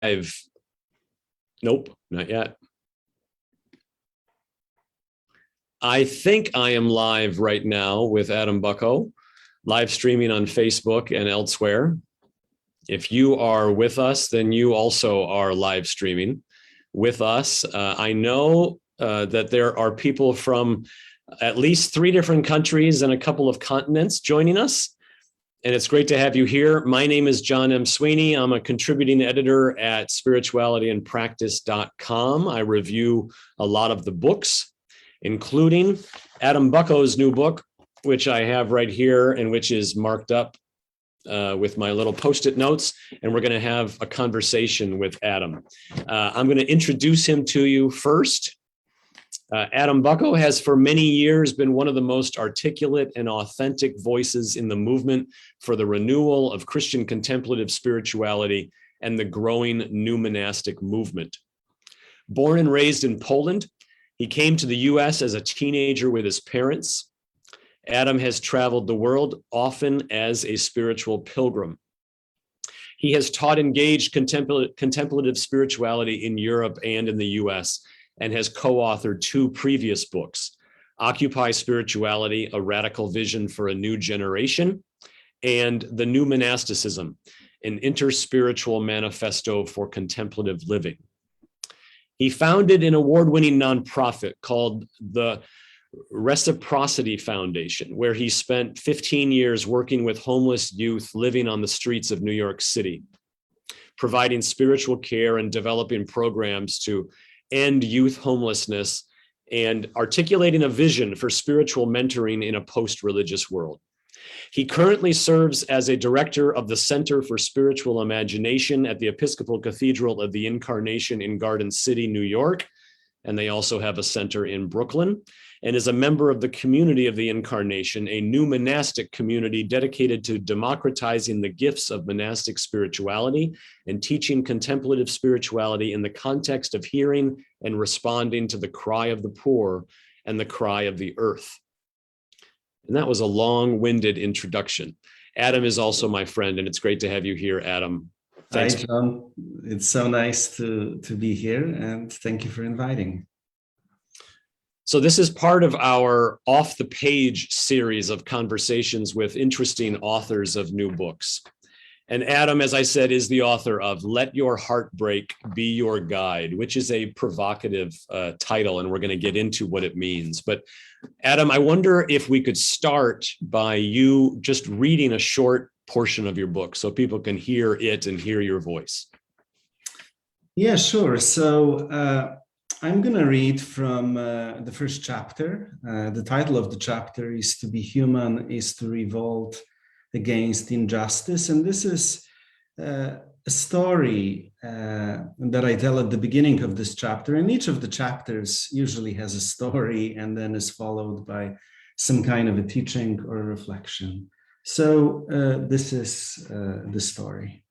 Nope, not yet. I think I am live right now with Adam Bucko, live streaming on Facebook and elsewhere. If you are with us, then you also are live streaming with us. I know that there are people from at least 3 different countries and a couple of continents joining us. And it's great to have you here. My name is Jon M. Sweeney. I'm a contributing editor at spiritualityandpractice.com. I review a lot of the books, including Adam Bucko's new book, which I have right here and which is marked up with my little Post-it notes. And we're going to have a conversation with Adam. I'm going to introduce him to you first. Adam Bucko has for many years been one of the most articulate and authentic voices in the movement for the renewal of Christian contemplative spirituality and the growing new monastic movement. Born and raised in Poland, he came to the US as a teenager with his parents. Adam has traveled the world, often as a spiritual pilgrim. He has taught engaged contemplative spirituality in Europe and in the US, and has co-authored 2 previous books, Occupy Spirituality, A Radical Vision for a New Generation, and The New Monasticism, an interspiritual manifesto for contemplative living. He founded an award-winning nonprofit called the Reciprocity Foundation, where he spent 15 years working with homeless youth living on the streets of New York City, providing spiritual care and developing programs to end youth homelessness and articulating a vision for spiritual mentoring in a post-religious world. He currently serves as a director of the Center for Spiritual Imagination at the Episcopal Cathedral of the Incarnation in Garden City, New York, and they also have a center in Brooklyn, and is a member of the Community of the Incarnation, a new monastic community dedicated to democratizing the gifts of monastic spirituality and teaching contemplative spirituality in the context of hearing and responding to the cry of the poor and the cry of the earth. And that was a long-winded introduction. Adam is also my friend, and it's great to have you here, Adam. Thanks. Hi, Jon. It's so nice to be here, and thank you for inviting. So this is part of our Off the Page series of conversations with interesting authors of new books. And Adam, as I said, is the author of Let Your Heartbreak Be Your Guide, which is a provocative title, and we're going to get into what it means. But Adam, I wonder if we could start by you just reading a short portion of your book so people can hear it and hear your voice. Yeah, sure. So I'm going to read from the first chapter. The title of the chapter is To Be Human is to Revolt Against Injustice. And this is a story that I tell at the beginning of this chapter. And each of the chapters usually has a story and then is followed by some kind of a teaching or a reflection. So this is the story.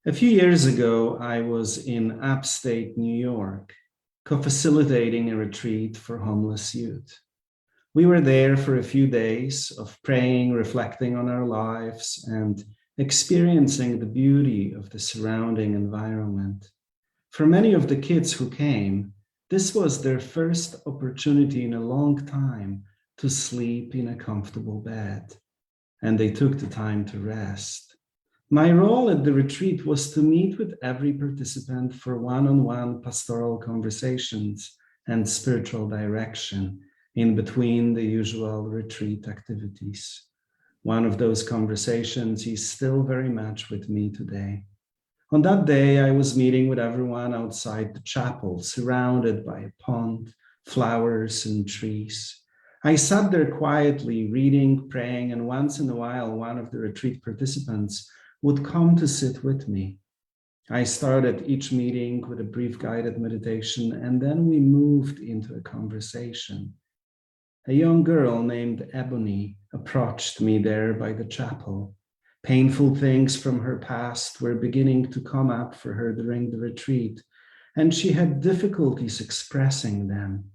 A few years ago, I was in upstate New York, co-facilitating a retreat for homeless youth. We were there for a few days of praying, reflecting on our lives, and experiencing the beauty of the surrounding environment. For many of the kids who came, this was their first opportunity in a long time to sleep in a comfortable bed, and they took the time to rest. My role at the retreat was to meet with every participant for one-on-one pastoral conversations and spiritual direction in between the usual retreat activities. One of those conversations is still very much with me today. On that day, I was meeting with everyone outside the chapel, surrounded by a pond, flowers, and trees. I sat there quietly, reading, praying, and once in a while, one of the retreat participants would come to sit with me. I started each meeting with a brief guided meditation, and then we moved into a conversation. A young girl named Ebony approached me there by the chapel. Painful things from her past were beginning to come up for her during the retreat, and she had difficulties expressing them.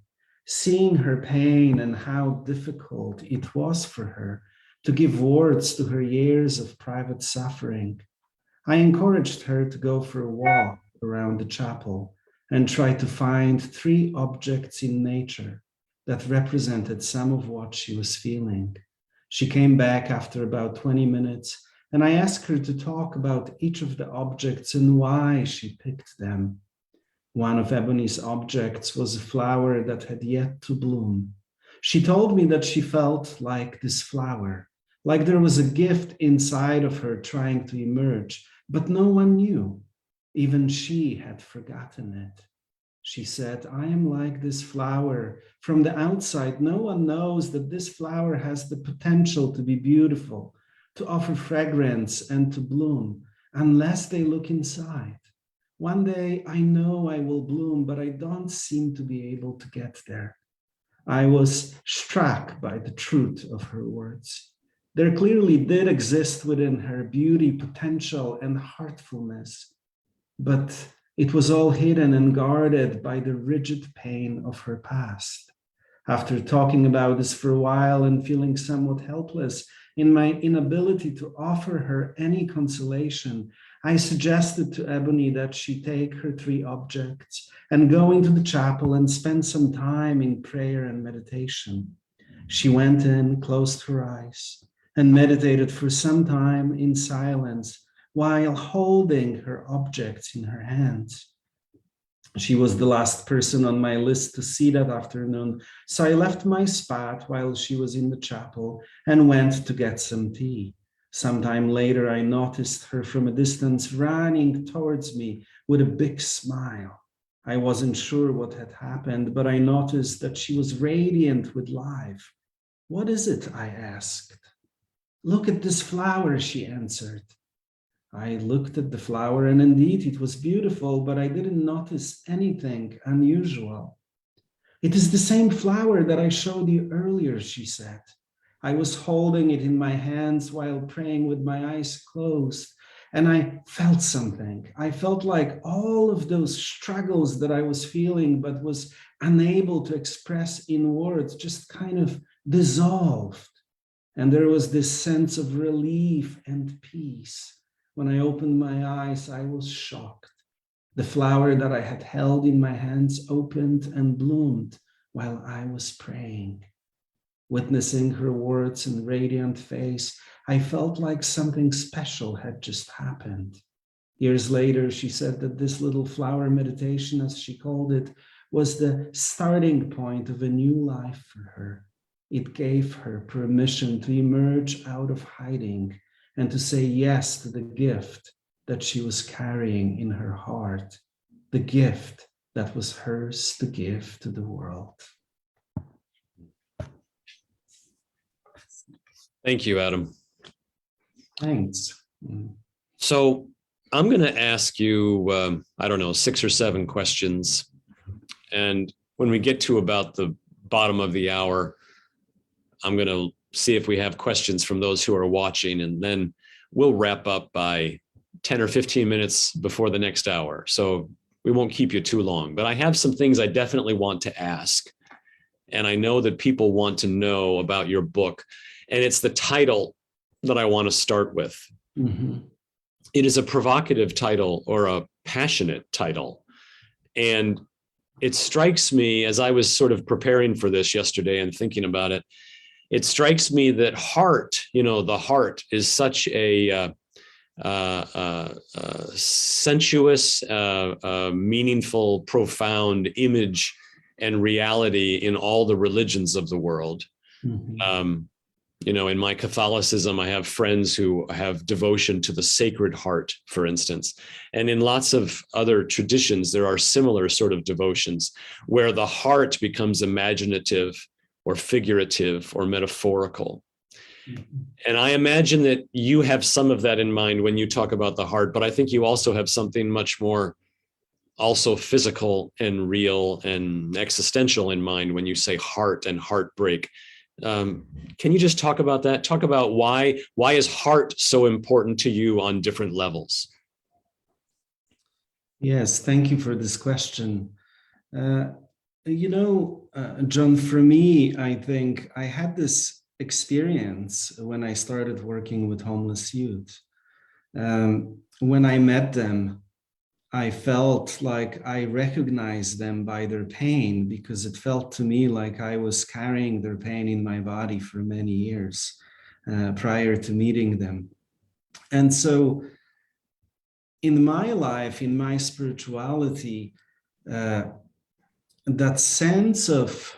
Seeing her pain and how difficult it was for her to give words to her years of private suffering, I encouraged her to go for a walk around the chapel and try to find 3 objects in nature that represented some of what she was feeling. She came back after about 20 minutes, and I asked her to talk about each of the objects and why she picked them. One of Ebony's objects was a flower that had yet to bloom. She told me that she felt like this flower, like there was a gift inside of her trying to emerge, but no one knew. Even she had forgotten it. She said, I am like this flower. From the outside, no one knows that this flower has the potential to be beautiful, to offer fragrance and to bloom, unless they look inside. One day I know I will bloom, but I don't seem to be able to get there. I was struck by the truth of her words. There clearly did exist within her beauty, potential, and heartfulness, but it was all hidden and guarded by the rigid pain of her past. After talking about this for a while and feeling somewhat helpless in my inability to offer her any consolation, I suggested to Ebony that she take her 3 objects and go into the chapel and spend some time in prayer and meditation. She went in, closed her eyes, and meditated for some time in silence while holding her objects in her hands. She was the last person on my list to see that afternoon, so I left my spot while she was in the chapel and went to get some tea. Sometime later, I noticed her from a distance running towards me with a big smile. I wasn't sure what had happened, but I noticed that she was radiant with life. What is it? I asked. Look at this flower, she answered. I looked at the flower, and indeed it was beautiful, but I didn't notice anything unusual. It is the same flower that I showed you earlier, she said. I was holding it in my hands while praying with my eyes closed, and I felt something. I felt like all of those struggles that I was feeling but was unable to express in words just kind of dissolved. And there was this sense of relief and peace. When I opened my eyes, I was shocked. The flower that I had held in my hands opened and bloomed while I was praying. Witnessing her words and radiant face, I felt like something special had just happened. Years later, she said that this little flower meditation, as she called it, was the starting point of a new life for her. It gave her permission to emerge out of hiding and to say yes to the gift that she was carrying in her heart, the gift that was hers to give to the world. Thank you, Adam. Thanks. So I'm going to ask you, I don't know, 6 or 7 questions. And when we get to about the bottom of the hour, I'm going to see if we have questions from those who are watching, and then we'll wrap up by 10 or 15 minutes before the next hour. So we won't keep you too long, but I have some things I definitely want to ask. And I know that people want to know about your book, and it's the title that I want to start with. Mm-hmm. It is a provocative title or a passionate title. And it strikes me, as I was sort of preparing for this yesterday and thinking about it, it strikes me that heart, the heart is such a sensuous, meaningful, profound image and reality in all the religions of the world. Mm-hmm. In my Catholicism, I have friends who have devotion to the Sacred Heart, for instance. And in lots of other traditions, there are similar sort of devotions where the heart becomes imaginative or figurative or metaphorical. Mm-hmm. And I imagine that you have some of that in mind when you talk about the heart, but I think you also have something much more also physical and real and existential in mind when you say heart and heartbreak. Can you just talk about that? Talk about why is heart so important to you on different levels? Yes, thank you for this question. John, for me, I think I had this experience when I started working with homeless youth. When I met them, I felt like I recognized them by their pain, because it felt to me like I was carrying their pain in my body for many years prior to meeting them. And so in my life, in my spirituality, that sense of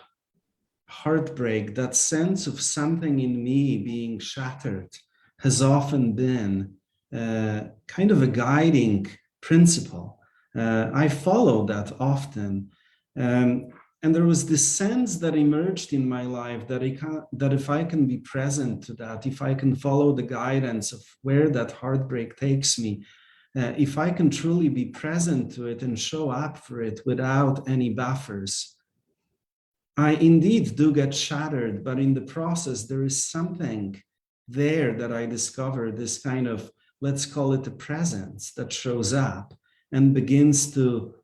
heartbreak, that sense of something in me being shattered, has often been kind of a guiding principle. I follow that often. And there was this sense that emerged in my life that if I can be present to that, if I can follow the guidance of where that heartbreak takes me, if I can truly be present to it and show up for it without any buffers, I indeed do get shattered, but in the process, there is something there that I discover, this kind of, let's call it a presence that shows up and begins to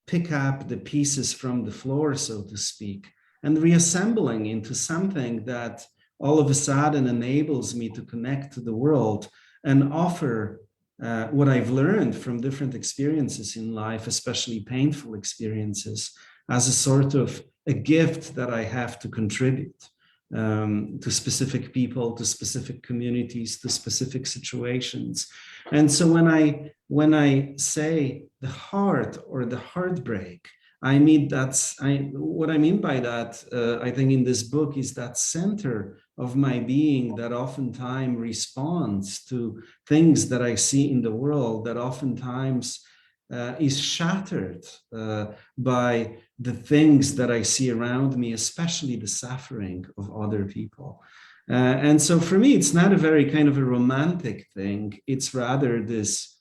pick up the pieces from the floor, so to speak, and reassembling into something that all of a sudden enables me to connect to the world and offer what I've learned from different experiences in life, especially painful experiences, as a sort of a gift that I have to contribute to specific people, to specific communities, to specific situations. And so when I say the heart or the heartbreak, I mean what I mean by that, I think in this book, is that center of my being that oftentimes responds to things that I see in the world, that oftentimes is shattered by the things that I see around me, especially the suffering of other people. And so for me, it's not a very kind of a romantic thing. It's rather this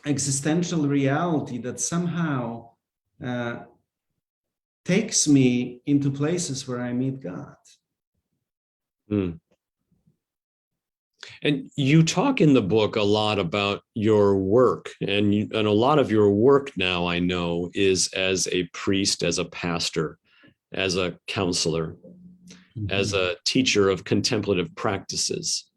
existential reality that somehow takes me into places where I meet God. Mm. And you talk in the book a lot about your work, and a lot of your work now, I know, is as a priest, as a pastor, as a counselor, as a teacher of contemplative practices.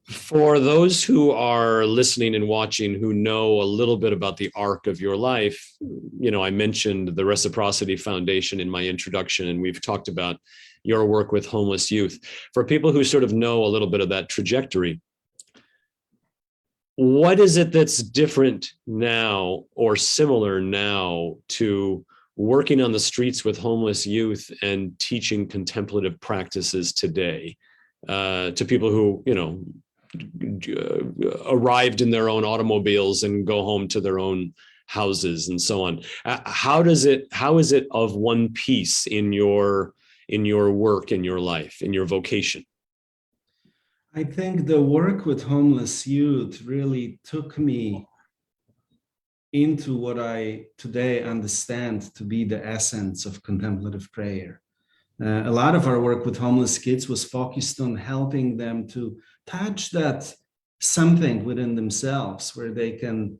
For those who are listening and watching who know a little bit about the arc of your life, I mentioned the Reciprocity Foundation in my introduction, and we've talked about your work with homeless youth. For people who sort of know a little bit of that trajectory, what is it that's different now or similar now to working on the streets with homeless youth and teaching contemplative practices today to people who, arrived in their own automobiles and go home to their own houses and so on? How is it of one piece in your work, in your life, in your vocation? I think the work with homeless youth really took me into what I today understand to be the essence of contemplative prayer. A lot of our work with homeless kids was focused on helping them to touch that something within themselves where they can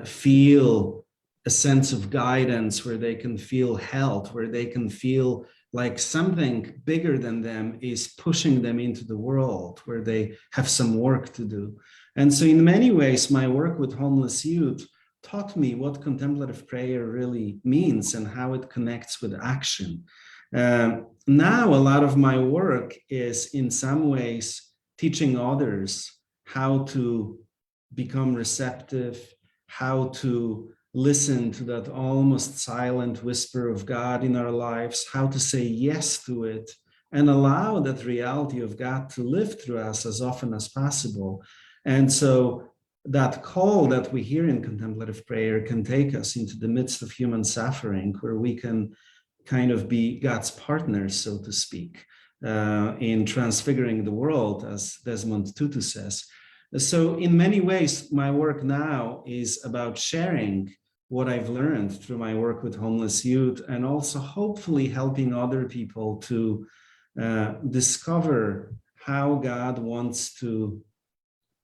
feel a sense of guidance, where they can feel held, where they can feel like something bigger than them is pushing them into the world, where they have some work to do. And so in many ways, my work with homeless youth taught me what contemplative prayer really means and how it connects with action. Now, a lot of my work is in some ways teaching others how to become receptive, how to listen to that almost silent whisper of God in our lives, how to say yes to it, and allow that reality of God to live through us as often as possible. And so that call that we hear in contemplative prayer can take us into the midst of human suffering, where we can kind of be God's partners, so to speak, in transfiguring the world, as Desmond Tutu says. So in many ways, my work now is about sharing what I've learned through my work with homeless youth, and also hopefully helping other people to discover how God wants to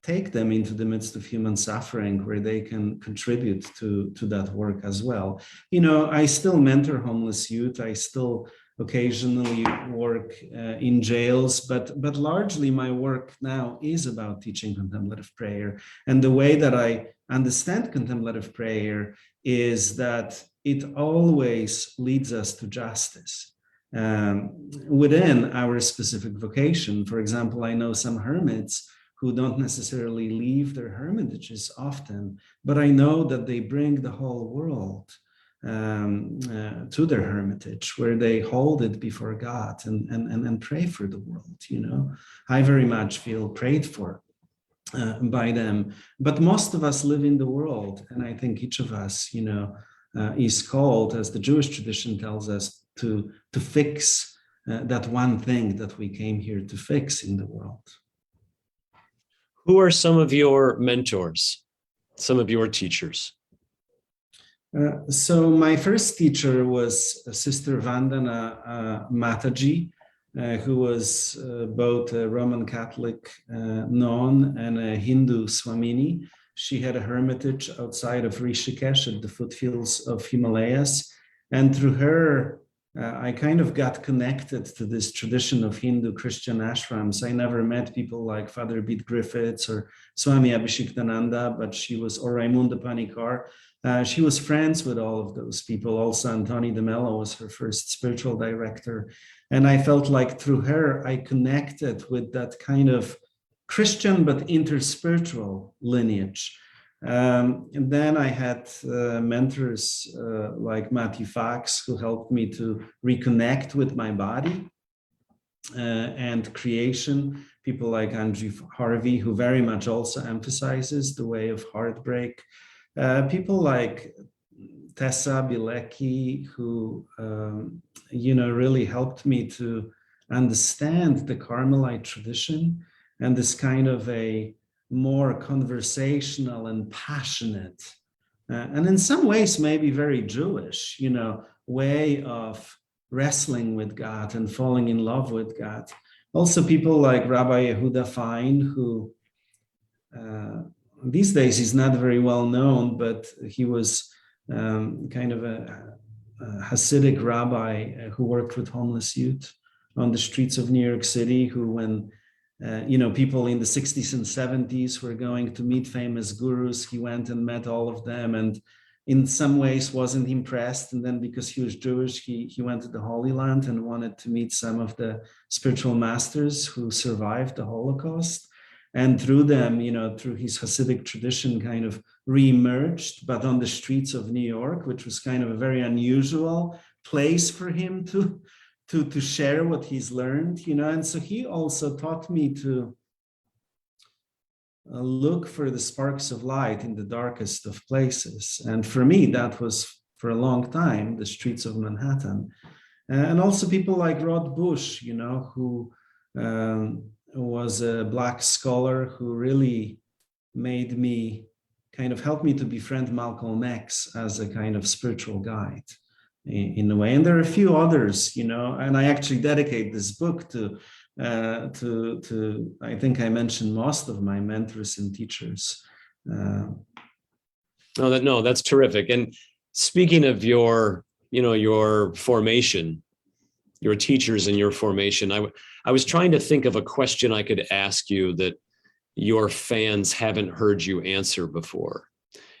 take them into the midst of human suffering, where they can contribute to that work as well. I still mentor homeless youth. I still occasionally work in jails, but largely my work now is about teaching contemplative prayer. And the way that I understand contemplative prayer is that it always leads us to justice within our specific vocation. For example, I know some hermits who don't necessarily leave their hermitages often, but I know that they bring the whole world to their hermitage, where they hold it before God and pray for the world. You know, I very much feel prayed for by them. But most of us live in the world, and I think each of us, you know, is called, as the Jewish tradition tells us, to fix that one thing that we came here to fix in the world. Who are some of your mentors, some of your teachers? So my first teacher was Sister Vandana Mataji, who was both a Roman Catholic nun and a Hindu Swamini. She had a hermitage outside of Rishikesh at the foothills of Himalayas. And through her, I kind of got connected to this tradition of Hindu Christian ashrams. I never met people like Father Beat Griffiths or Swami Abhishektananda, but she was, or Raimunda Panikar. She was friends with all of those people. Also, Antoni de Mello was her first spiritual director. And I felt like through her, I connected with that kind of Christian but interspiritual lineage. And then I had mentors like Matthew Fox, who helped me to reconnect with my body and creation. People like Andrew Harvey, who very much also emphasizes the way of heartbreak. People like Tessa Bilecki, who really helped me to understand the Carmelite tradition and this kind of a more conversational and passionate, and in some ways maybe very Jewish, way of wrestling with God and falling in love with God. Also people like Rabbi Yehuda Fein, who these days he's not very well known, but he was kind of a Hasidic rabbi who worked with homeless youth on the streets of New York City, who when people in the 60s and 70s were going to meet famous gurus, he went and met all of them and in some ways wasn't impressed. And then because he was Jewish, he went to the Holy Land and wanted to meet some of the spiritual masters who survived the Holocaust. And through them, through his Hasidic tradition, kind of re-emerged, but on the streets of New York, which was kind of a very unusual place for him to share what he's learned, And so he also taught me to look for the sparks of light in the darkest of places. And for me, that was for a long time, the streets of Manhattan. And also people like Rod Bush, who was a Black scholar who really made me helped me to befriend Malcolm X as a kind of spiritual guide in a way. And there are a few others, and I actually dedicate this book to I think I mentioned most of my mentors and teachers. No, that's terrific. And speaking of your formation, your teachers and your formation, I was trying to think of a question I could ask you that your fans haven't heard you answer before.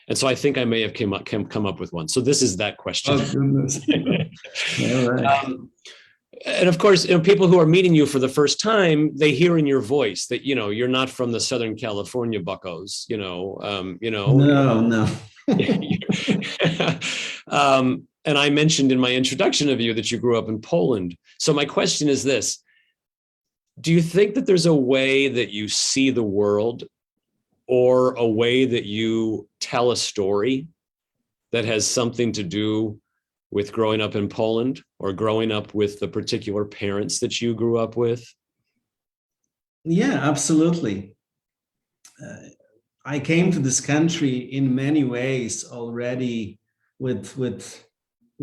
And so I think I may have come up with one. So this is that question. Oh, goodness. All right. And of course, people who are meeting you for the first time, they hear in your voice that, you're not from the Southern California buckos, No. And I mentioned in my introduction of you that you grew up in Poland. So my question is this: do you think that there's a way that you see the world or a way that you tell a story that has something to do with growing up in Poland or growing up with the particular parents that you grew up with? Yeah, absolutely. I came to this country in many ways already with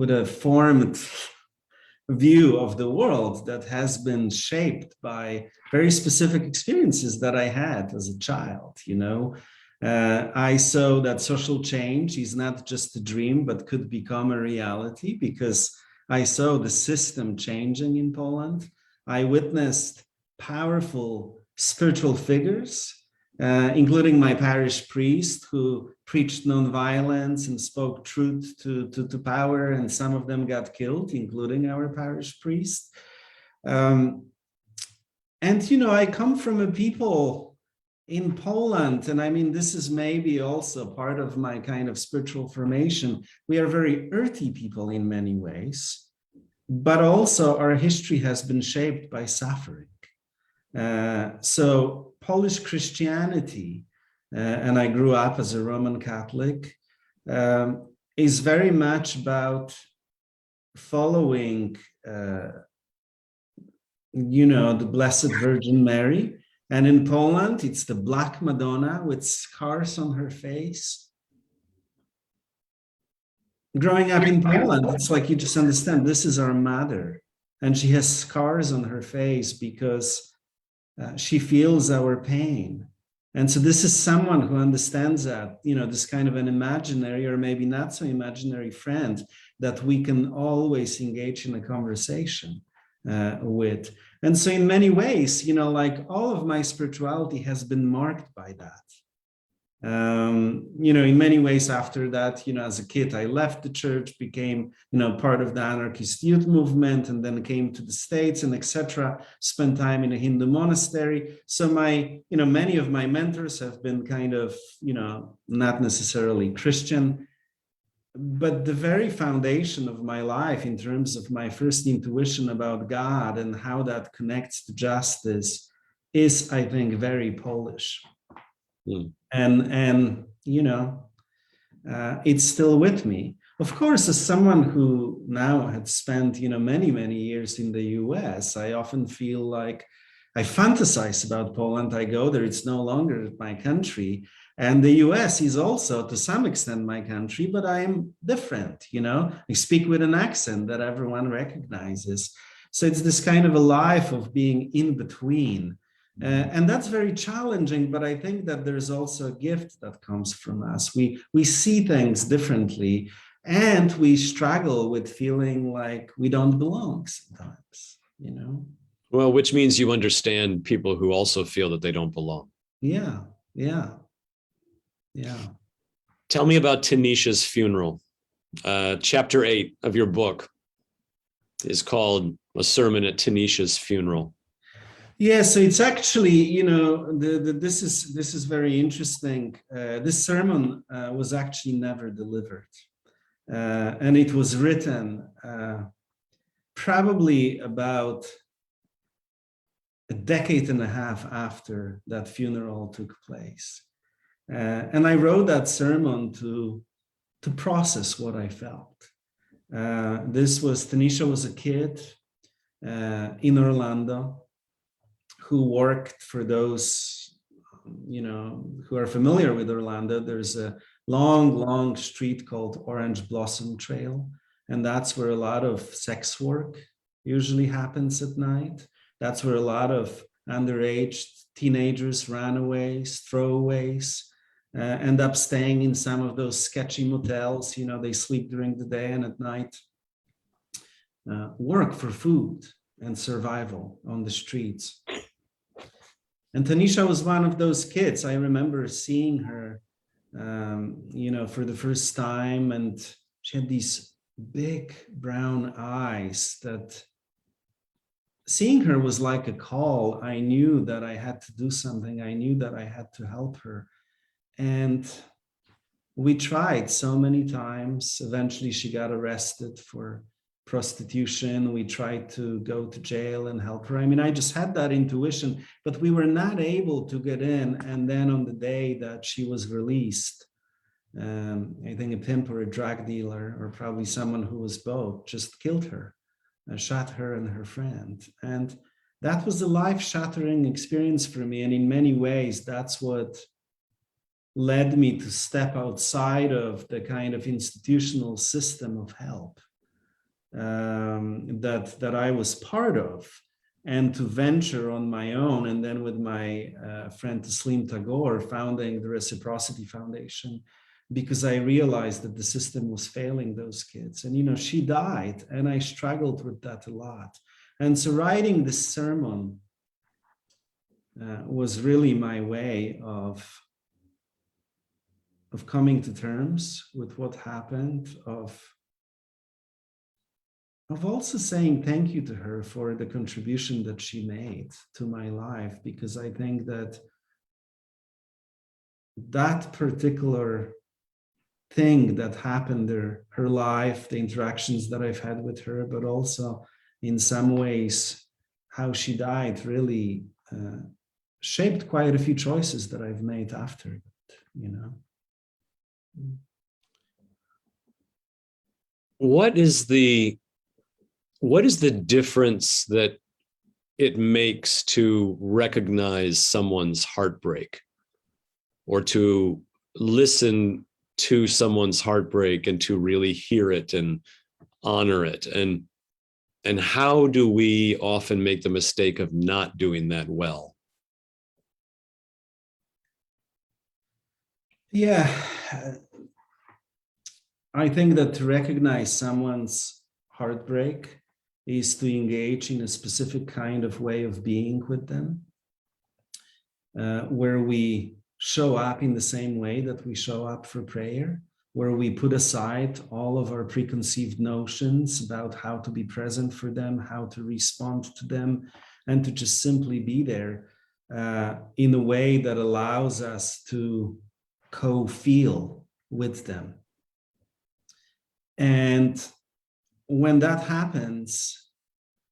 a formed view of the world that has been shaped by very specific experiences that I had as a child. I saw that social change is not just a dream, but could become a reality, because I saw the system changing in Poland. I witnessed powerful spiritual figures, including my parish priest, who preached nonviolence and spoke truth to power, and some of them got killed, including our parish priest. And, you know, I come from a people in Poland, and I mean, this is maybe also part of my kind of spiritual formation. We are very earthy people in many ways, but also our history has been shaped by suffering. So Polish Christianity, and I grew up as a Roman Catholic, is very much about following, you know, the Blessed Virgin Mary. And in Poland, it's the Black Madonna with scars on her face. Growing up in Poland, it's like you just understand this is our mother, and she has scars on her face because she feels our pain. And so this is someone who understands that, you know, this kind of an imaginary or maybe not so imaginary friend that we can always engage in a conversation with. And so in many ways, you know, like all of my spirituality has been marked by that. You know, in many ways after that, you know, as a kid, I left the church, became, you know, part of the anarchist youth movement, and then came to the States and etc. Spent time in a Hindu monastery. So my, you know, many of my mentors have been kind of, you know, not necessarily Christian, but the very foundation of my life in terms of my first intuition about God and how that connects to justice is, I think, very Polish. And you know, it's still with me. Of course, as someone who now had spent, you know, many years in the US, I often feel like I fantasize about Poland. I go there, it's no longer my country. And the US is also, to some extent, my country, but I'm different, you know? I speak with an accent that everyone recognizes. So it's this kind of a life of being in between. And that's very challenging, but I think that there's also a gift that comes from us. We see things differently, and we struggle with feeling like we don't belong sometimes, you know? Well, which means you understand people who also feel that they don't belong. Yeah. Tell me about Tanisha's funeral. Chapter 8 of your book is called A Sermon at Tanisha's Funeral. Yeah, so it's actually, you know, this is very interesting. This sermon was actually never delivered, and it was written probably about a decade and a half after that funeral took place. And I wrote that sermon to process what I felt. Tanisha was a kid in Orlando who worked for those, you know, who are familiar with Orlando. There's a long street called Orange Blossom Trail, and that's where a lot of sex work usually happens at night. That's where a lot of underage teenagers, runaways, throwaways, end up staying in some of those sketchy motels. You know, they sleep during the day and at night work for food and survival on the streets. And Tanisha was one of those kids. I remember seeing her, you know, for the first time, and she had these big brown eyes that seeing her was like a call. I knew that I had to do something. I knew that I had to help her. And we tried so many times. Eventually, she got arrested for prostitution. We tried to go to jail and help her. I mean, I just had that intuition, but we were not able to get in. And then on the day that she was released, I think a pimp or a drug dealer, or probably someone who was both, just killed her, shot her and her friend. And that was a life-shattering experience for me. And in many ways, that's what led me to step outside of the kind of institutional system of help that I was part of, and to venture on my own. And then with my friend Taslim Tagore, founding the Reciprocity Foundation, because I realized that the system was failing those kids. And, you know, she died, and I struggled with that a lot. And so writing this sermon was really my way of coming to terms with what happened, of also saying thank you to her for the contribution that she made to my life, because I think that that particular thing that happened in her life, the interactions that I've had with her, but also in some ways how she died, really shaped quite a few choices that I've made after that, you know. What is the difference that it makes to recognize someone's heartbreak, or to listen to someone's heartbreak and to really hear it and honor it? And how do we often make the mistake of not doing that well? Yeah, I think that to recognize someone's heartbreak is to engage in a specific kind of way of being with them, where we show up in the same way that we show up for prayer, where we put aside all of our preconceived notions about how to be present for them, how to respond to them, and to just simply be there in a way that allows us to co-feel with them. And when that happens,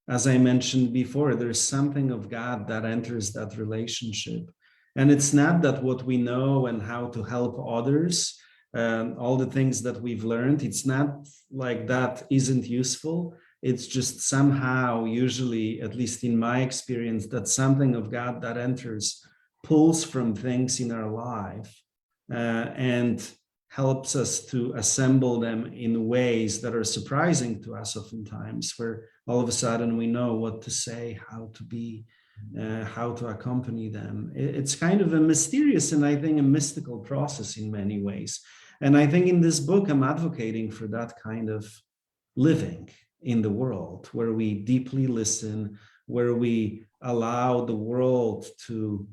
as I mentioned before, there's something of God that enters that relationship. And it's not that what we know and how to help others, all the things that we've learned, it's not like that isn't useful. It's just somehow, usually, at least in my experience, that something of God that enters pulls from things in our life and helps us to assemble them in ways that are surprising to us oftentimes, where all of a sudden we know what to say, how to be, how to accompany them. It's kind of a mysterious and I think a mystical process in many ways. And I think in this book, I'm advocating for that kind of living in the world, where we deeply listen, where we allow the world to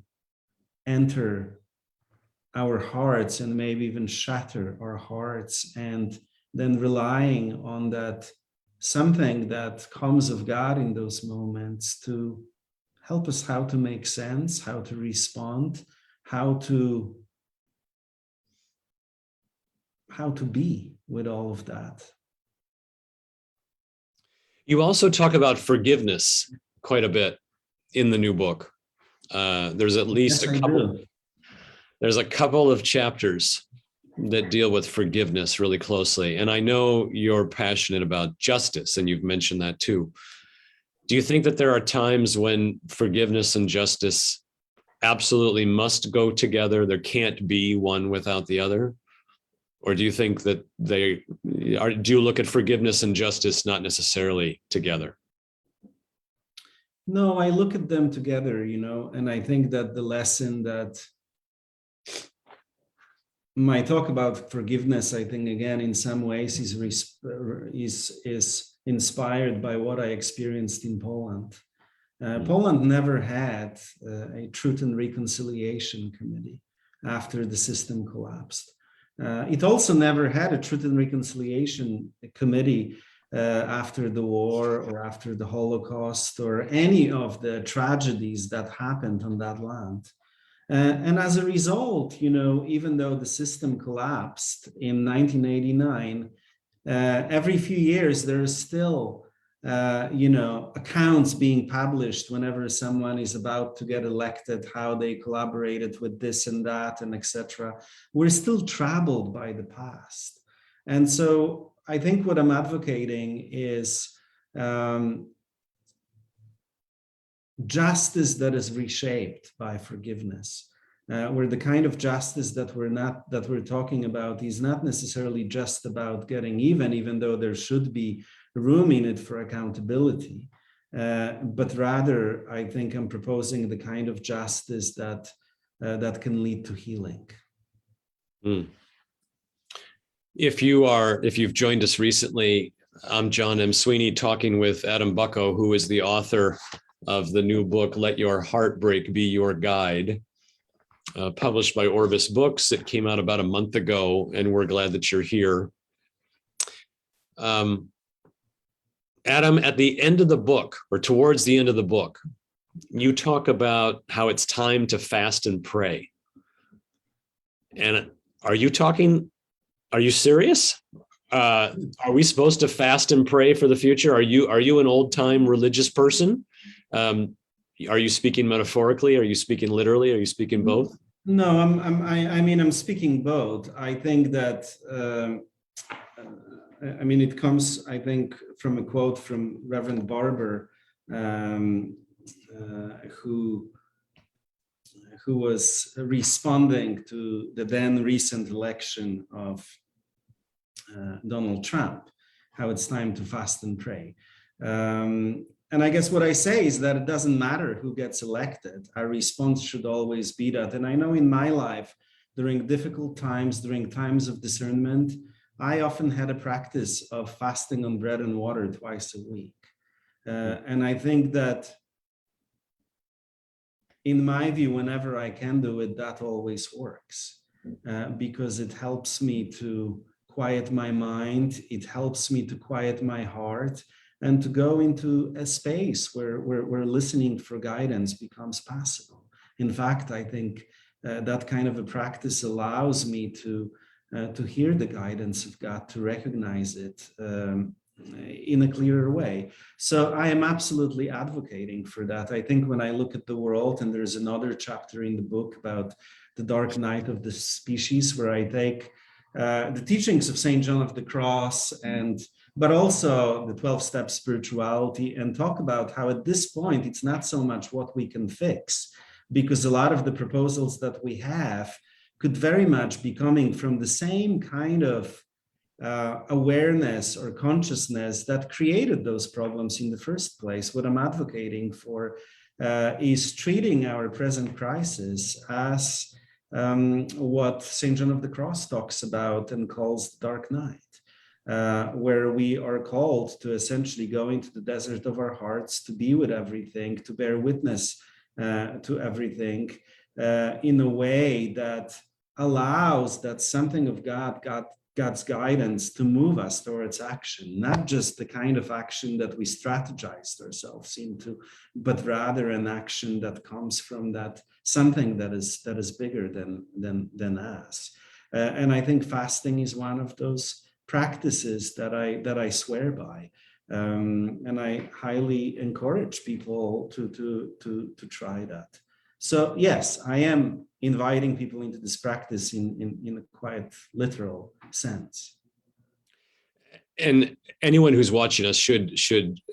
enter our hearts and maybe even shatter our hearts, and then relying on that something that comes of God in those moments to help us how to make sense, how to respond, how to be with all of that. You also talk about forgiveness quite a bit in the new book. There's at least there's a couple of chapters that deal with forgiveness really closely. And I know you're passionate about justice, and you've mentioned that too. Do you think that there are times when forgiveness and justice absolutely must go together? There can't be one without the other? Or do you think that do you look at forgiveness and justice not necessarily together? No, I look at them together, you know, and I think that the lesson that my talk about forgiveness, I think, again, in some ways is inspired by what I experienced in Poland. Poland never had a Truth and Reconciliation Committee after the system collapsed. It also never had a Truth and Reconciliation Committee after the war or after the Holocaust or any of the tragedies that happened on that land. And as a result, you know, even though the system collapsed in 1989, every few years there is still, you know, accounts being published whenever someone is about to get elected, how they collaborated with this and that, and etc. We're still troubled by the past. And so I think what I'm advocating is justice that is reshaped by forgiveness, where the kind of justice that we're talking about is not necessarily just about getting even though there should be room in it for accountability, but rather I think I'm proposing the kind of justice that can lead to healing. If you've joined us recently, I'm Jon M. Sweeney talking with Adam Bucko, who is the author of the new book, Let Your Heartbreak Be Your Guide, published by Orbis Books. It came out about a month ago, and we're glad that you're here. Adam, at the end of the book, or towards the end of the book, you talk about how it's time to fast and pray. And are you serious? Are we supposed to fast and pray for the future? Are you an old time religious person? Are you speaking metaphorically? Are you speaking literally? Are you speaking both? No, I'm speaking both. I think that, it comes, I think, from a quote from Reverend Barber, who was responding to the then recent election of Donald Trump, how it's time to fast and pray. And I guess what I say is that it doesn't matter who gets elected. Our response should always be that. And I know in my life, during difficult times, during times of discernment, I often had a practice of fasting on bread and water twice a week. And I think that in my view, whenever I can do it, that always works, because it helps me to quiet my mind. It helps me to quiet my heart and to go into a space where listening for guidance becomes possible. In fact, I think that kind of a practice allows me to hear the guidance of God, to recognize it in a clearer way. So I am absolutely advocating for that. I think when I look at the world, and there's another chapter in the book about the dark night of the species, where I take the teachings of St. John of the Cross, but also the 12-step spirituality, and talk about how at this point, it's not so much what we can fix, because a lot of the proposals that we have could very much be coming from the same kind of awareness or consciousness that created those problems in the first place. What I'm advocating for is treating our present crisis as what St. John of the Cross talks about and calls the dark night, where we are called to essentially go into the desert of our hearts, to be with everything, to bear witness to everything in a way that allows that something of God's guidance to move us towards action, not just the kind of action that we strategized ourselves into, but rather an action that comes from that something that is bigger than us. And I think fasting is one of those practices that I swear by, and I highly encourage people to try that. So yes, I am inviting people into this practice in a quite literal sense. And anyone who's watching us should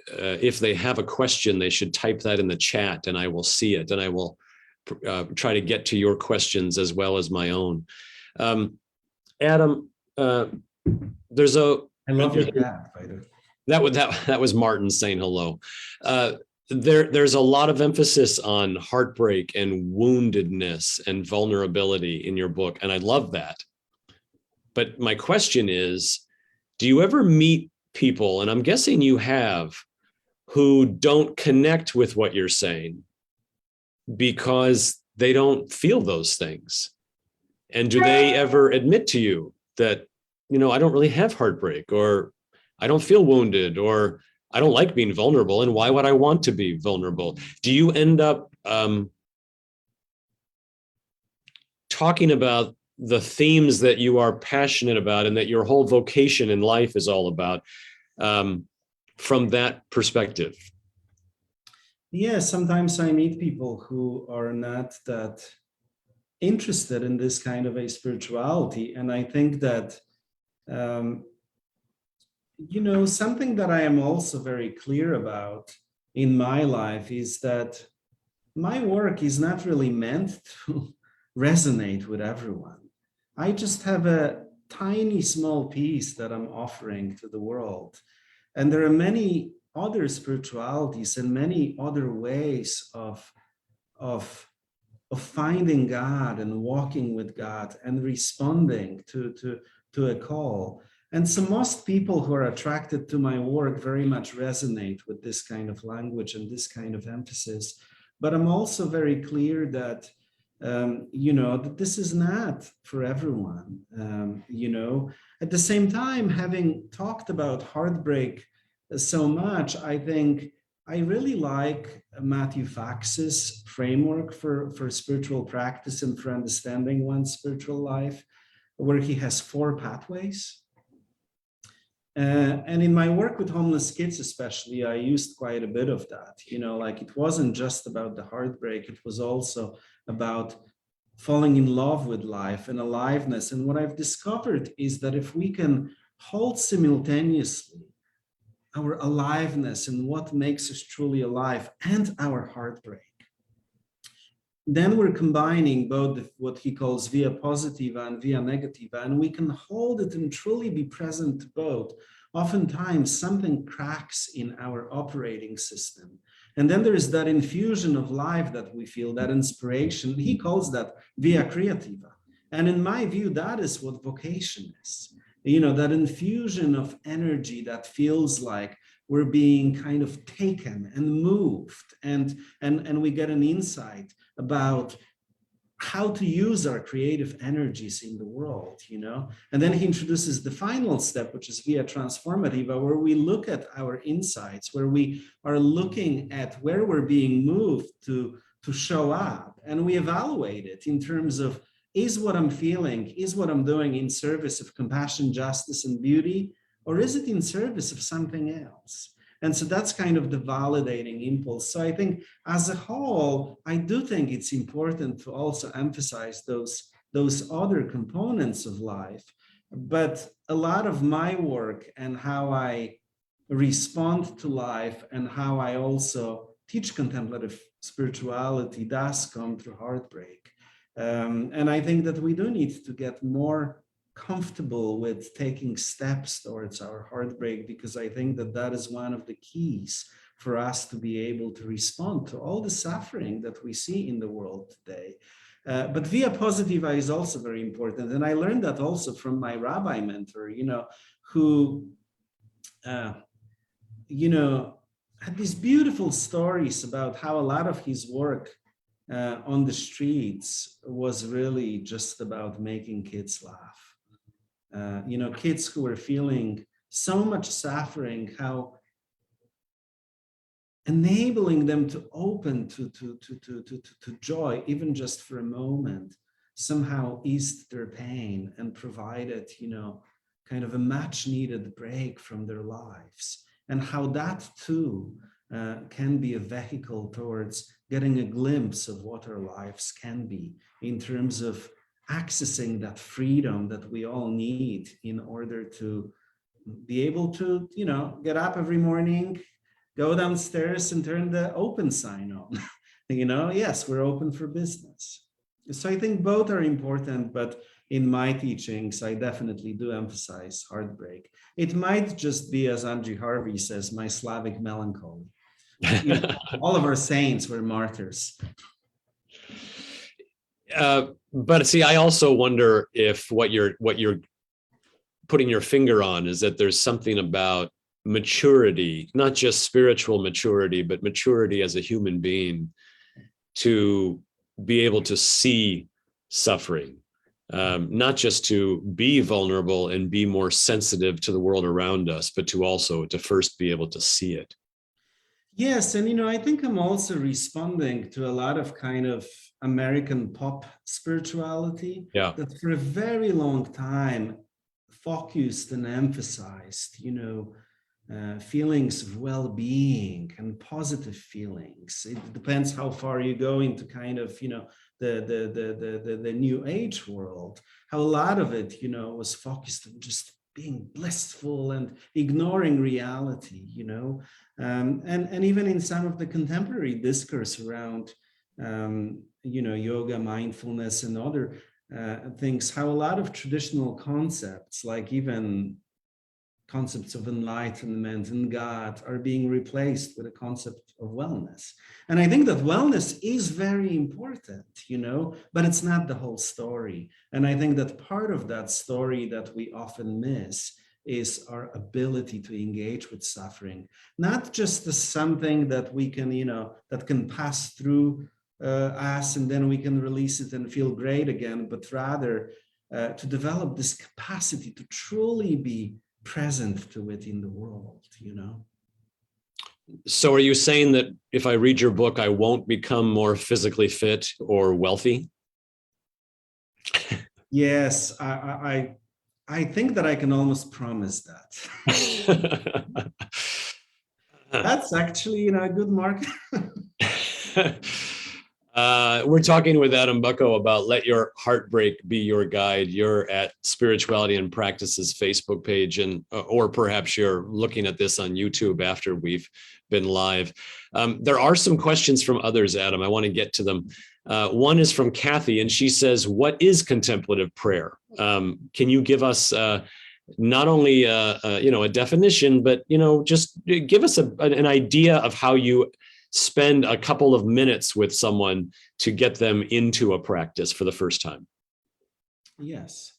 if they have a question, they should type that in the chat, and I will see it, and I will try to get to your questions as well as my own. Adam, there's a. I love your cat, by the way. That was Martin saying hello. There's a lot of emphasis on heartbreak and woundedness and vulnerability in your book, and I love that. But my question is, do you ever meet people, and I'm guessing you have, who don't connect with what you're saying because they don't feel those things? And do they ever admit to you that, I don't really have heartbreak, or I don't feel wounded, or I don't like being vulnerable, and why would I want to be vulnerable? Do you end up talking about the themes that you are passionate about and that your whole vocation in life is all about from that perspective? Yeah, sometimes I meet people who are not that interested in this kind of a spirituality. And I think that something that I am also very clear about in my life is that my work is not really meant to resonate with everyone. I just have a tiny small piece that I'm offering to the world. And there are many other spiritualities and many other ways of finding God and walking with God and responding to to a call. And so most people who are attracted to my work very much resonate with this kind of language and this kind of emphasis. But I'm also very clear that, that this is not for everyone. At the same time, having talked about heartbreak so much, I think I really like Matthew Fax's framework for spiritual practice and for understanding one's spiritual life, where he has 4 pathways. And in my work with homeless kids, especially, I used quite a bit of that. It wasn't just about the heartbreak, it was also about falling in love with life and aliveness. And what I've discovered is that if we can hold simultaneously our aliveness and what makes us truly alive and our heartbreak, then we're combining both what he calls via positiva and via negativa, and we can hold it and truly be present to both. Oftentimes, something cracks in our operating system. And then there's that infusion of life that we feel, that inspiration. He calls that via creativa. And in my view, that is what vocation is. That infusion of energy that feels like we're being kind of taken and moved, and we get an insight about how to use our creative energies in the world, And then he introduces the final step, which is via transformativa, where we look at our insights, where we are looking at where we're being moved to show up, and we evaluate it in terms of, is what I'm feeling, is what I'm doing in service of compassion, justice, and beauty, or is it in service of something else? And so that's kind of the validating impulse. So I think as a whole, I do think it's important to also emphasize those other components of life. But a lot of my work and how I respond to life and how I also teach contemplative spirituality does come through heartbreak. And I think that we do need to get more comfortable with taking steps towards our heartbreak, because I think that that is one of the keys for us to be able to respond to all the suffering that we see in the world today. But via positiva is also very important. And I learned that also from my rabbi mentor, who, had these beautiful stories about how a lot of his work on the streets was really just about making kids laugh. Kids who were feeling so much suffering, how enabling them to open to joy, even just for a moment, somehow eased their pain and provided, kind of a much needed break from their lives. And how that too can be a vehicle towards getting a glimpse of what our lives can be in terms of accessing that freedom that we all need in order to be able to, get up every morning, go downstairs and turn the open sign on. Yes, we're open for business. So I think both are important, but in my teachings, I definitely do emphasize heartbreak. It might just be, as Andrew Harvey says, my Slavic melancholy. All of our saints were martyrs. But see, I also wonder if what you're putting your finger on is that there's something about maturity, not just spiritual maturity, but maturity as a human being, to be able to see suffering, not just to be vulnerable and be more sensitive to the world around us, but to first be able to see it. Yes, and I think I'm also responding to a lot of kind of American pop spirituality that for a very long time focused and emphasized, feelings of well-being and positive feelings. It depends how far you go into kind of, the new age world, how a lot of it, was focused on just being blissful and ignoring reality, and even in some of the contemporary discourse around, yoga, mindfulness, and other things, how a lot of traditional concepts, like even concepts of enlightenment and God are being replaced with a concept of wellness. And I think that wellness is very important, but it's not the whole story. And I think that part of that story that we often miss is our ability to engage with suffering, not just as something that we can, that can pass through us and then we can release it and feel great again, but rather to develop this capacity to truly be present to it in the world, So are you saying that if I read your book, I won't become more physically fit or wealthy? Yes, I think that I can almost promise that. That's actually, a good mark. We're talking with Adam Bucko about Let Your Heartbreak Be Your Guide. You're at Spirituality and Practices Facebook page, and or perhaps you're looking at this on YouTube after we've been live. There are some questions from others, Adam. I want to get to them. One is from Kathy, and she says, what is contemplative prayer? Can you give us not only a definition, but just give us an idea of how you spend a couple of minutes with someone to get them into a practice for the first time? Yes.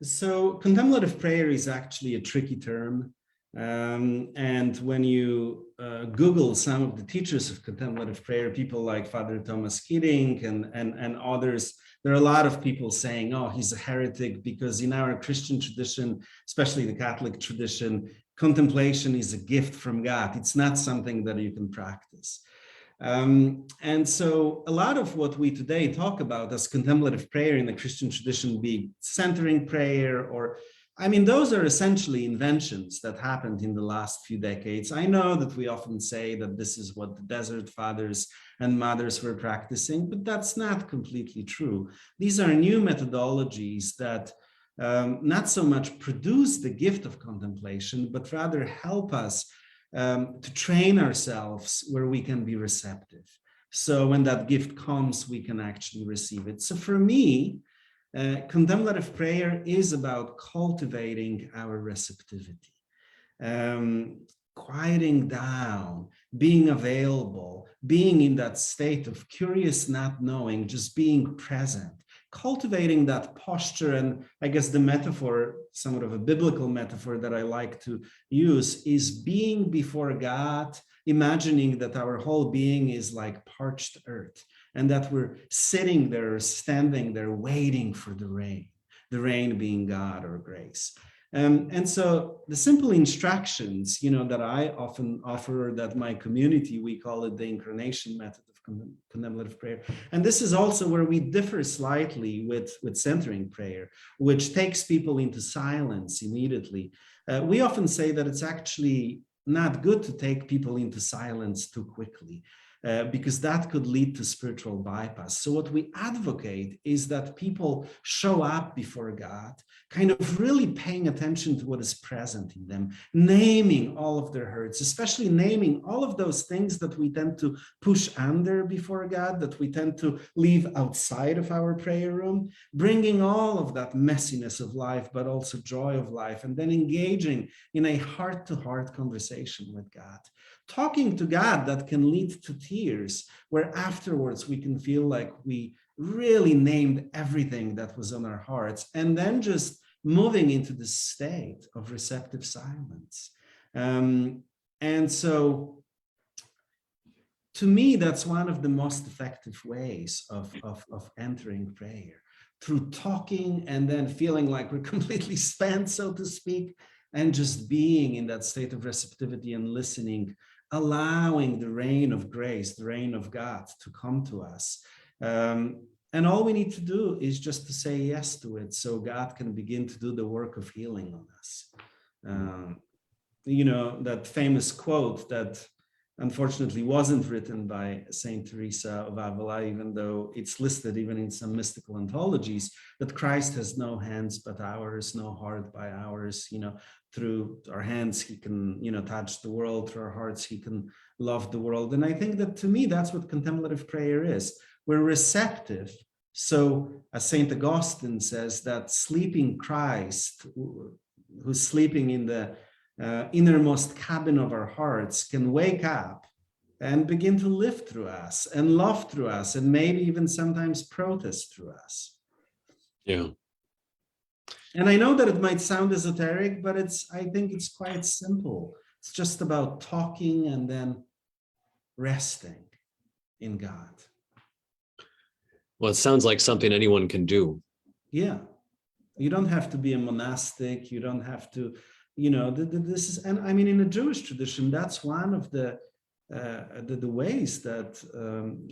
So contemplative prayer is actually a tricky term. And when you Google some of the teachers of contemplative prayer, people like Father Thomas Keating and others, there are a lot of people saying, oh, he's a heretic, because in our Christian tradition, especially the Catholic tradition, contemplation is a gift from God. It's not something that you can practice. And so a lot of what we today talk about as contemplative prayer in the Christian tradition, be centering prayer, or, those are essentially inventions that happened in the last few decades. I know that we often say that this is what the Desert Fathers and Mothers were practicing, but that's not completely true. These are new methodologies that not so much produce the gift of contemplation, but rather help us to train ourselves where we can be receptive. So when that gift comes, we can actually receive it. So for me, contemplative prayer is about cultivating our receptivity, quieting down, being available, being in that state of curious not knowing, just being present, cultivating that posture. And I guess the metaphor, somewhat of a biblical metaphor that I like to use, is being before God, imagining that our whole being is like parched earth, and that we're sitting there, standing there, waiting for the rain being God or grace. And so the simple instructions, that I often offer, that my community, we call it the incarnation method of contemplative prayer. And this is also where we differ slightly with centering prayer, which takes people into silence immediately. We often say that it's actually not good to take people into silence too quickly, because that could lead to spiritual bypass. So what we advocate is that people show up before God, kind of really paying attention to what is present in them, naming all of their hurts, especially naming all of those things that we tend to push under before God, that we tend to leave outside of our prayer room, bringing all of that messiness of life, but also joy of life, and then engaging in a heart-to-heart conversation with God. Talking to God that can lead to tears, where afterwards we can feel like we really named everything that was on our hearts, and then just moving into the state of receptive silence. And so to me, that's one of the most effective ways of entering prayer, through talking and then feeling like we're completely spent, so to speak, and just being in that state of receptivity and listening, allowing the rain of grace, the rain of God to come to us. And all we need to do is just to say yes to it, so God can begin to do the work of healing on us. That famous quote that unfortunately wasn't written by Saint Teresa of Avila, even though it's listed even in some mystical anthologies, that Christ has no hands but ours, no heart by ours. Through our hands, he can, touch the world. Through our hearts, he can love the world. And I think that, to me, that's what contemplative prayer is. We're receptive. So as Saint Augustine says, that sleeping Christ, who's sleeping in the innermost cabin of our hearts can wake up and begin to live through us and love through us and maybe even sometimes protest through us. Yeah. And I know that it might sound esoteric, but I think it's quite simple. It's just about talking and then resting in God. Well, it sounds like something anyone can do. Yeah. You don't have to be a monastic. You don't have to, this is, and I mean, in the Jewish tradition, that's one of the ways that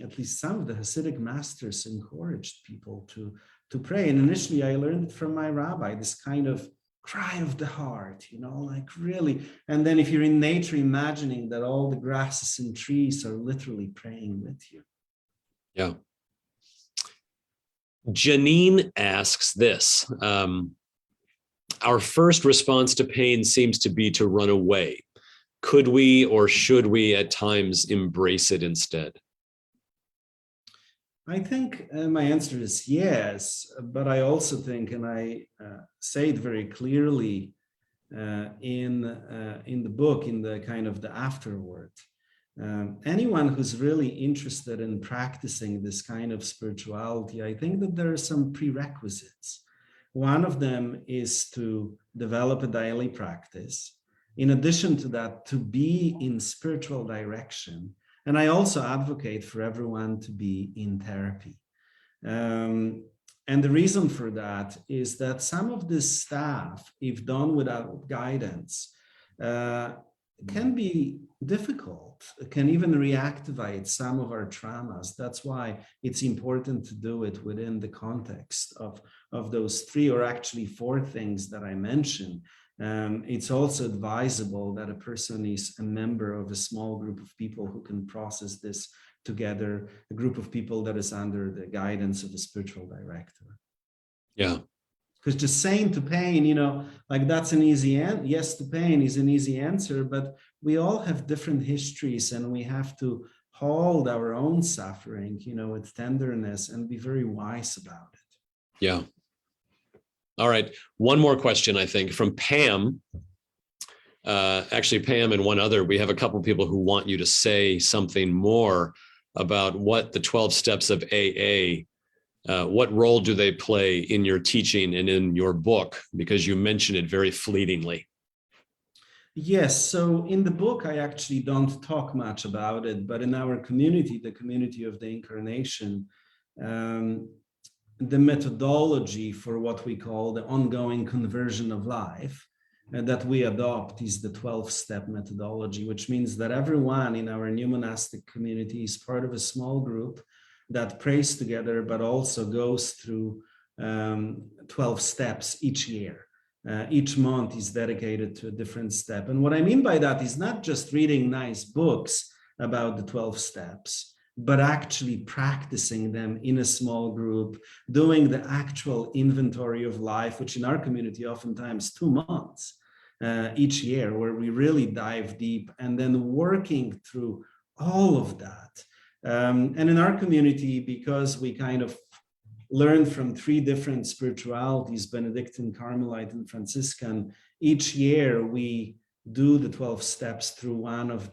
at least some of the Hasidic masters encouraged people to pray. And initially I learned it from my rabbi, this kind of cry of the heart, like really. And then if you're in nature, imagining that all the grasses and trees are literally praying with you. Yeah. Janine asks this. Our first response to pain seems to be to run away. Could we or should we at times embrace it instead? I think my answer is yes, but I also think, and I say it very clearly in the book, in the kind of the afterword, anyone who's really interested in practicing this kind of spirituality, I think that there are some prerequisites. One of them is to develop a daily practice. In addition to that, to be in spiritual direction. And I also advocate for everyone to be in therapy. And the reason for that is that some of this stuff, if done without guidance, can be difficult. It can even reactivate some of our traumas. That's why it's important to do it within the context of those 3 or actually 4 things that I mentioned. It's also advisable that a person is a member of a small group of people who can process this together, a group of people that is under the guidance of a spiritual director. Yeah. Because just saying to pain, like that's an easy answer. Yes, to pain is an easy answer, but we all have different histories and we have to hold our own suffering, with tenderness and be very wise about it. Yeah. All right. One more question, I think, from Pam. Actually, Pam and one other, we have a couple of people who want you to say something more about what the 12 steps of AA, what role do they play in your teaching and in your book? Because you mentioned it very fleetingly. Yes. So in the book, I actually don't talk much about it, but in our community, the community of the Incarnation, the methodology for what we call the ongoing conversion of life that we adopt is the 12-step methodology, which means that everyone in our new monastic community is part of a small group that prays together, but also goes through 12 steps each year. Each month is dedicated to a different step. And what I mean by that is not just reading nice books about the 12 steps, but actually practicing them in a small group, doing the actual inventory of life, which in our community, oftentimes 2 months each year, where we really dive deep and then working through all of that. And in our community, because we kind of learned from 3 different spiritualities, Benedictine, Carmelite, and Franciscan, each year we do the 12 steps through one of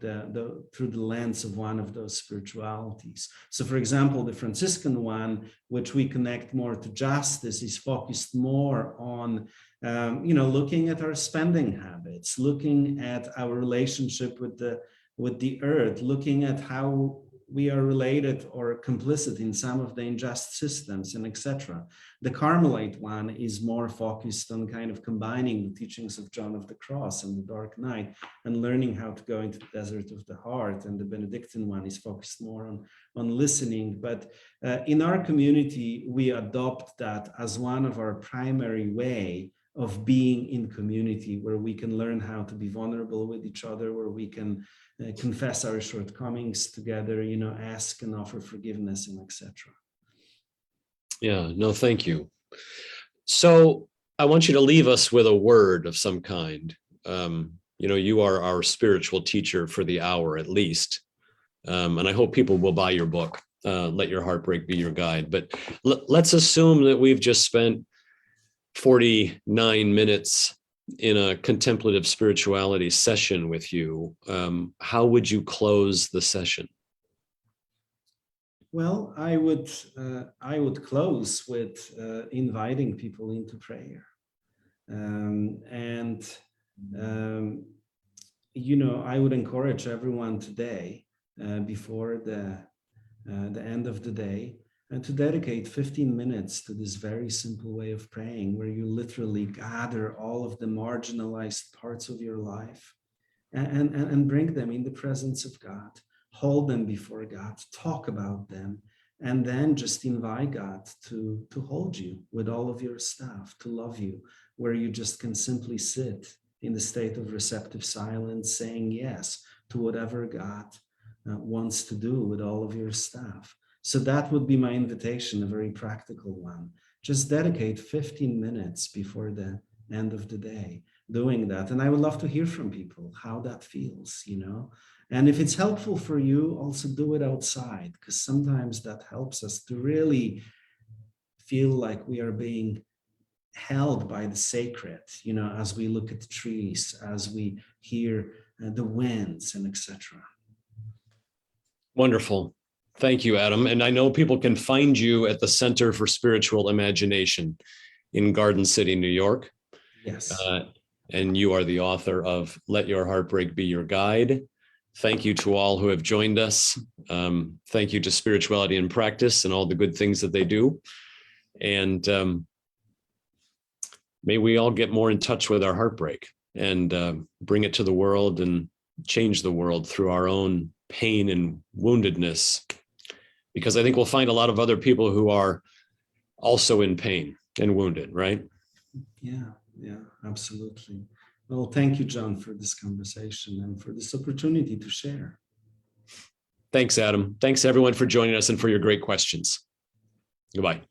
through the lens of one of those spiritualities. So for example, the Franciscan one, which we connect more to justice, is focused more on looking at our spending habits, looking at our relationship with the earth, looking at how we are related or complicit in some of the unjust systems, and etc. The Carmelite one is more focused on kind of combining the teachings of John of the Cross and the Dark Night and learning how to go into the desert of the heart. And the Benedictine one is focused more on listening. But in our community, we adopt that as one of our primary way of being in community, where we can learn how to be vulnerable with each other, where we can confess our shortcomings together, ask and offer forgiveness, and etc. Yeah, no, thank you. So I want you to leave us with a word of some kind. You are our spiritual teacher for the hour at least. And I hope people will buy your book, Let Your Heartbreak Be Your Guide. But let's assume that we've just spent 49 minutes in a contemplative spirituality session with you, how would you close the session? Well, I would close with inviting people into prayer, and I would encourage everyone today, before the end of the day, and to dedicate 15 minutes to this very simple way of praying, where you literally gather all of the marginalized parts of your life and bring them in the presence of God, hold them before God, talk about them, and then just invite God to hold you with all of your stuff, to love you, where you just can simply sit in the state of receptive silence, saying yes to whatever God wants to do with all of your stuff. So that would be my invitation, a very practical one. Just dedicate 15 minutes before the end of the day doing that. And I would love to hear from people how that feels, And if it's helpful for you, also do it outside, because sometimes that helps us to really feel like we are being held by the sacred, as we look at the trees, as we hear the winds and etc. Wonderful. Thank you, Adam. And I know people can find you at the Center for Spiritual Imagination in Garden City, New York. Yes. And you are the author of Let Your Heartbreak Be Your Guide. Thank you to all who have joined us. Thank you to Spirituality in Practice and all the good things that they do. And may we all get more in touch with our heartbreak and bring it to the world and change the world through our own pain and woundedness. Because I think we'll find a lot of other people who are also in pain and wounded, right? Yeah, absolutely. Well, thank you, Jon, for this conversation and for this opportunity to share. Thanks, Adam. Thanks, everyone, for joining us and for your great questions. Goodbye.